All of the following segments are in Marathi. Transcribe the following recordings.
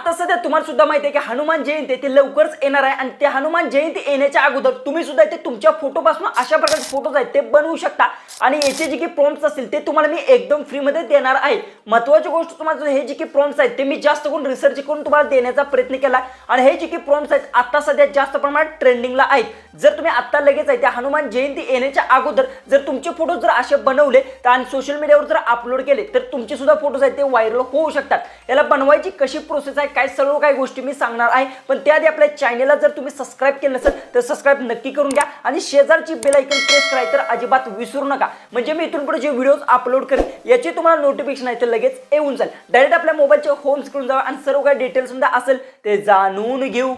आता सध्या तुम्हाला सुद्धा माहिती आहे की हनुमान जयंती ते लवकरच येणार आहे आणि त्या हनुमान जयंती येण्याच्या अगोदर तुम्ही सुद्धा इथे तुमच्या फोटोपासून अशा प्रकारचे फोटोज आहेत ते बनवू शकता आणि याचे जे की प्रॉम्प्ट्स असतील ते तुम्हाला मी एकदम फ्री मध्ये देणार आहे। महत्त्वाची गोष्ट तुम्हाला हे जे की प्रॉम्प्ट्स आहेत ते मी जास्त करून रिसर्च करून तुम्हाला देण्याचा प्रयत्न केला आणि हे जे की प्रॉम्प्ट्स आहेत आता सध्या जास्त प्रमाणात ट्रेंडिंगला आहेत। जर तुम्ही आता लगेच आहे त्या हनुमान जयंती येण्याच्या अगोदर जर तुमचे फोटो जर असे बनवले तर आणि सोशल मीडियावर जर अपलोड केले तर तुमचे सुद्धा फोटोज आहेत ते व्हायरल होऊ शकतात। याला बनवायची कशी प्रोसेस आहे काय सर्व काही गोष्टी मी सांगणार आहे, पण त्याआधी आपल्या चॅनलला जर तुम्ही सबस्क्राइब केलं नसेल तर सबस्क्राइब नक्की करून घ्या आणि शेजारची बेल आयकॉन प्रेस करायचं तर अजिबात विसरू नका, म्हणजे मी इथून पुढे जे व्हिडिओज अपलोड करेन याची तुम्हाला नोटिफिकेशन आहे ते लगेच येऊन जाईल। डायरेक्ट आपल्या मोबाईलच्या होम स्क्रीन जावा आणि सर्व काही डिटेल्स मध्ये असेल ते जाणून घेऊ।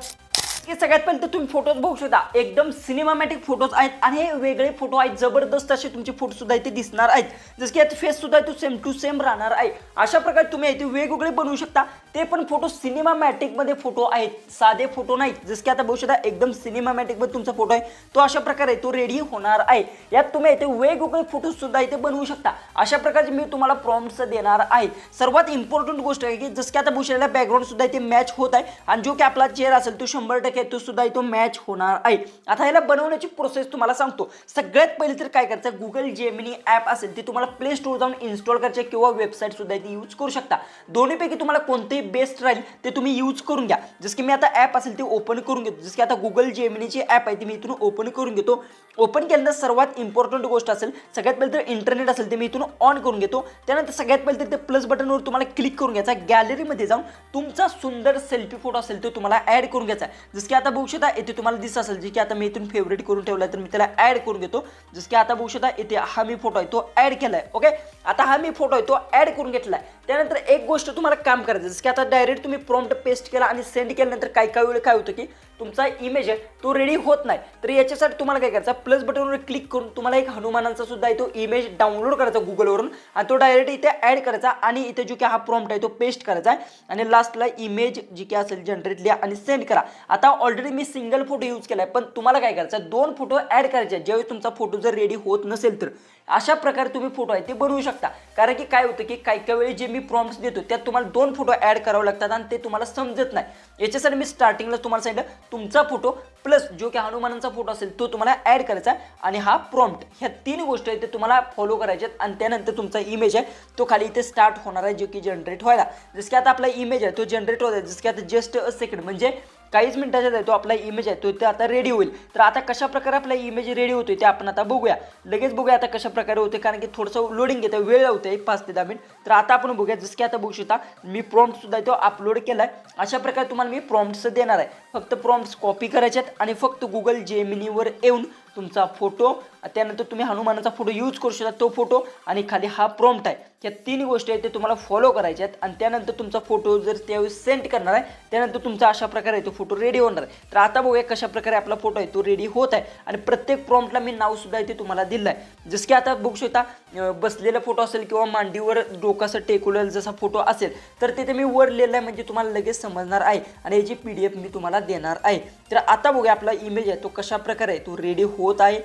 सगळ्यात पहिले तुम्ही फोटोज बघू शकता, एकदम सिनेमॅटिक फोटोज आहेत आणि हे वेगळे फोटो आहेत, जबरदस्त असे तुमचे फोटो सुद्धा इथे दिसणार आहेत। जसं की यात फेस सुद्धा तो सेम टू सेम राहणार आहे। अशा प्रकारे तुम्ही इथे वेगवेगळे बनवू शकता, ते पण फोटो सिनेमॅटिक मध्ये फोटो आहेत, साधे फोटो नाहीत। जसं की आता बघू शकता एकदम सिनेमॅटिक मध्ये तुमचा फोटो आहे तो अशा प्रकारे तो रेडी होणार आहे। यात तुम्ही इथे वेगवेगळे फोटो सुद्धा इथे बनवू शकता। अशा प्रकारचे मी तुम्हाला प्रॉम्प्ट्स देणार आहे। सर्वात इम्पॉर्टंट गोष्ट आहे की जसं की आता बघू शकता बॅकग्राऊंड सुद्धा इथे मॅच होत आहे आणि जो की आपला चेहरा असेल तो 100% तो सुद्धा इथं मॅच होणार आहे। आता याला बनवण्याची प्रोसेस तुम्हाला सांगतो। सगळ्यात पहिले तर काय करायचं, गुगल जेमिनी ॲप असेल ते तुम्हाला प्ले स्टोर जाऊन इन्स्टॉल करायचे किंवा वेबसाईट सुद्धा इथे यूज करू शकता। दोन्हीपैकी तुम्हाला कोणतेही बेस्ट राहील ते तुम्ही यूज करून घ्या। जसं की मी आता ॲप असेल ते ओपन करून घेतो। जसं की आता गुगल जेमिनीची ॲप आहे ती मी इथून ओपन करून घेतो। ओपन केल्यानंतर सर्वात इम्पॉर्टंट गोष्ट असेल सगळ्यात पहिले तर इंटरनेट असेल ते मी इथून ऑन करून घेतो। त्यानंतर सगळ्यात पहिले तर ते प्लस बटनवर तुम्हाला क्लिक करून घ्यायचा, गॅलरीमध्ये जाऊन तुमचा सुंदर सेल्फी फोटो असेल तो तुम्हाला ॲड करून घ्यायचा। जसं की आता बघू शकता इथे तुम्हाला दिसत असेल जे की आता मी इथून फेवरेट करून ठेवलाय तर मी त्याला ॲड करून घेतो। जसं की आता बघू शकता इथे हा मी फोटो आहे तो ॲड केलाय। ओके, आता हा मी फोटो आहे तो ॲड करून घेतलाय। त्यानंतर एक गोष्ट तुम्हाला काम करायचं, जसं की आता डायरेक्ट तुम्ही प्रॉम्प्ट पेस्ट केला आणि सेंड केल्यानंतर काही वेळ काय होतं की तुमचा इमेज आहे तो रेडी होत नाही, तर याच्यासाठी तुम्हाला काय करायचं, प्लस बटनवर क्लिक करून तुम्हाला एक हनुमानाचा सुद्धा तो इमेज डाउनलोड करायचा गुगलवरून आणि तो डायरेक्ट इथे ॲड करायचा आणि इथे जो की हा प्रॉम्प्ट आहे तो पेस्ट करायचा आहे आणि लास्टला इमेज जी की असेल जनरेट लिहा आणि सेंड करा। आता ऑलरेडी मी सिंगल फोटो यूज केलाय, पण तुम्हाला काय करायचं, 2 फोटो ॲड करायचे ज्यावेळी तुमचा फोटो जर रेडी होत नसेल तर अशा प्रकारे तुम्ही फोटो आहे ते बनवू शकता। कारण की काय होतं की काही वेळी जे मी प्रॉम्प्ट्स देतो त्यात तुम्हाला 2 फोटो ॲड करावे लागतात आणि ते तुम्हाला समजत नाही। याच्यासाठी मी स्टार्टिंगला तुम्हाला सांगितलं तुमचा फोटो प्लस जो की हनुमानाचा फोटो असेल तो तुम्हाला ॲड करायचा आणि हा प्रॉम्प्ट, ह्या 3 गोष्टी आहेत ते तुम्हाला फॉलो करायच्यात आणि त्यानंतर तुमचा इमेज आहे तो खाली इथे स्टार्ट होणार आहे जो की जनरेट व्हायला। जसं की आता आपला इमेज आहे तो जनरेट होत आहे, जसं की आता जस्ट अ सेकंड म्हणजे काहीच मिनिटाच्या आहे तो आपला इमेज आहे तो आता रेडी होईल। तर आता कशा प्रकारे आपला इमेज रेडी होतोय ते आपण आता बघूया, लगेच बघूया आता कशा प्रकारे होते, कारण की थोडंसं लोडिंग घेतं, वेळ लावते 5 ते 10 मिनिट। तर आता आपण बघूया, जसं की आता बघू शकता मी प्रॉम्प्ट सुद्धा तो अपलोड केलाय। अशा प्रकारे तुम्हाला मी प्रॉम्प्ट्स देणार आहे, फक्त प्रॉम्प्ट्स कॉपी करायचे आणि फक्त गुगल जेमिनीवर येऊन तुमचा फोटो, त्यानंतर तुम्ही हनुमानाचा फोटो यूज करू शकता तो फोटो आणि खाली हा प्रॉम्प्ट आहे, या 3 गोष्टी आहेत ते तुम्हाला फॉलो करायचे आहेत आणि त्यानंतर तुमचा फोटो जर त्यावेळी सेंड करणार आहे त्यानंतर तुमचा अशा प्रकारे तो फोटो रेडी होणार आहे। तर आता बघूया कशा प्रकारे आपला फोटो आहे तो रेडी होत आहे आणि प्रत्येक प्रॉम्प्टला मी नाव सुद्धा इथे तुम्हाला दिलं आहे। जसं की आता बघू शकता बसलेला फोटो असेल किंवा मांडीवर डोकासं टेकवलेला जसा फोटो असेल तर तिथे मी वर लिहिलं आहे, म्हणजे तुम्हाला लगेच समजणार आहे आणि याची PDF मी तुम्हाला देणार आहे। तर आता बघूया आपला इमेज आहे तो कशा प्रकारे तो रेडी होत आहे।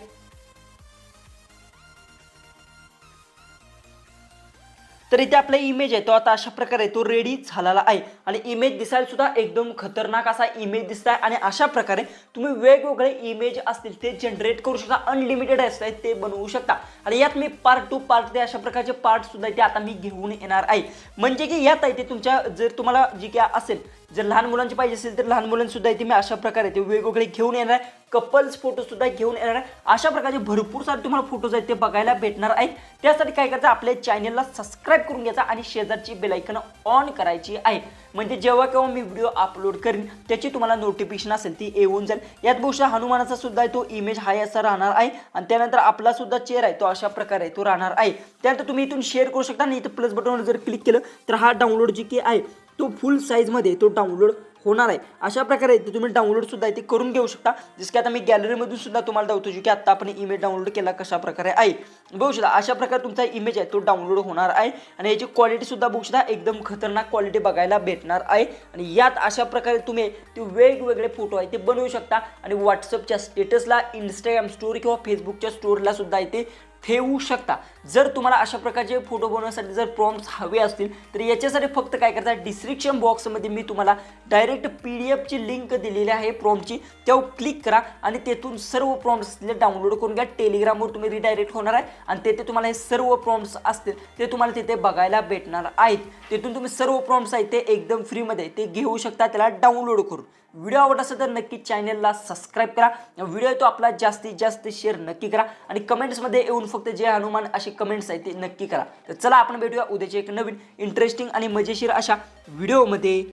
तर इथे आपला इमेज आहे तो आता अशा प्रकारे तो रेडी झालेला आहे आणि इमेज दिसायला सुद्धा एकदम खतरनाक असा इमेज दिसताय आणि अशा प्रकारे तुम्ही वेगवेगळे इमेज असतील ते जनरेट करू शकता, अनलिमिटेड असतात ते बनवू शकता आणि यात मी पार्ट 2 पार्ट 3 अशा प्रकारचे पार्ट सुद्धा इथे आता मी घेऊन येणार आहे। म्हणजे की यात आहे ते तुमच्या जर तुम्हाला जी काय असेल जर लहान मुलांची पाहिजे असेल तर लहान मुलांसुद्धा इथे मी अशा प्रकारे ते वेगवेगळे घेऊन येणार आहे, कपल्स फोटो सुद्धा घेऊन येणार आहे। अशा प्रकारचे भरपूर सारे तुम्हाला फोटोज आहेत ते बघायला भेटणार आहेत। त्यासाठी काय करायचं, आपल्या चॅनलला सबस्क्राइब करून घ्यायचा आणि शेजारची बेल आयकॉन ऑन करायची आहे, म्हणजे जेव्हा केव्हा मी व्हिडिओ अपलोड करीन त्याची तुम्हाला नोटिफिकेशन असेल ती येऊन जाईल। यात गोष्ट हनुमानाचा सुद्धा तो इमेज हाय असा राहणार आहे आणि त्यानंतर आपला सुद्धा चेहरा आहे तो अशा प्रकारे तो राहणार आहे। त्यानंतर तुम्ही इथून शेअर करू शकता आणि इथं प्लस बटनवर जर क्लिक केलं तर हा डाउनलोड जी की आहे तो फुल साईजमध्ये तो डाउनलोड होणार आहे। अशा प्रकारे तुम्ही डाउनलोड सुद्धा इथे करून घेऊ शकता। जसं की आता मी गॅलरीमधून सुद्धा तुम्हाला दाखवतो की आता आपण इमेज डाउनलोड केला कशा प्रकारे आहे बघू शकता। अशा प्रकारे तुमचा इमेज आहे तो डाउनलोड होणार आहे आणि याची क्वालिटी सुद्धा बघू शकता एकदम खतरनाक क्वालिटी बघायला भेटणार आहे आणि यात अशा प्रकारे तुम्ही ते वेगवेगळे फोटो आहे ते बनवू शकता आणि व्हॉट्सअपच्या स्टेटसला, इंस्टाग्राम स्टोरी किंवा फेसबुकच्या स्टोरीला सुद्धा इथे ठेवू शकता। जर तुम्हाला अशा प्रकारचे फोटो बनवण्यासाठी जर प्रॉम्प्ट्स हवे असतील तर याच्यासाठी फक्त काय करता, डिस्क्रिप्शन बॉक्समध्ये मी तुम्हाला डायरेक्ट PDF ची लिंक दिलेली आहे प्रॉम्प्टची, त्यावर क्लिक करा आणि तेथून सर्व प्रॉम्प्ट्स डाउनलोड करून घ्या। टेलिग्रामवर तुम्ही रिडायरेक्ट होणार आहे आणि तेथे तुम्हाला हे सर्व प्रॉम्प्ट्स असतील ते तुम्हाला तिथे बघायला भेटणार आहेत। तिथून तुम्ही सर्व प्रॉम्प्ट्स आहेत ते एकदम फ्रीमध्ये ते घेऊ शकता त्याला डाउनलोड करून। व्हिडिओ आवडला असेल तर नक्की चॅनलला सबस्क्राईब करा, व्हिडिओ तो आपला जास्तीत जास्त शेअर नक्की करा आणि कमेंट्समध्ये येऊन फक्त जय हनुमान असे कमेंट्स आहेत ते नक्की करा। तर चला आपण भेटूया उद्याच्या एक नवीन इंटरेस्टिंग आणि मजेशीर अशा व्हिडिओमध्ये।